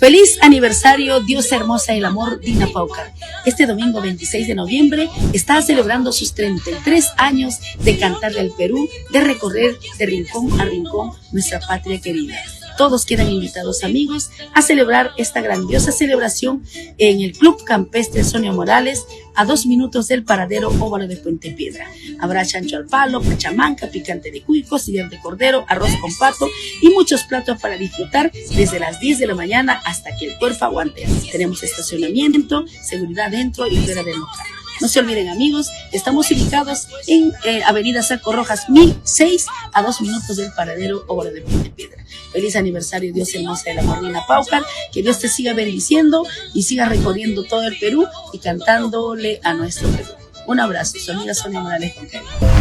Feliz aniversario, diosa hermosa del amor, Dina Paucar. Este domingo 26 de noviembre está celebrando sus 33 años de cantarle al Perú, de recorrer de rincón a rincón nuestra patria querida. Todos quedan invitados, amigos, a celebrar esta grandiosa celebración en el Club Campestre Sonia Morales, a 2 minutos del paradero Óvalo de Puente Piedra. Habrá chancho al palo, pachamanca, picante de cuy, costillar de cordero, arroz con pato y muchos platos para disfrutar desde las 10 de la mañana hasta que el cuerpo aguante. Tenemos estacionamiento, seguridad dentro y fuera del local. No se olviden, amigos, estamos ubicados en Avenida Saco Rojas 1006, a 2 minutos del paradero Óvalo de Puente Piedra. Feliz aniversario, Dios hermosa de la amor, Dina Paucar. Que Dios te siga bendiciendo y siga recorriendo todo el Perú y cantándole a nuestro Perú. Un abrazo, su amiga Sonia Morales con cariño.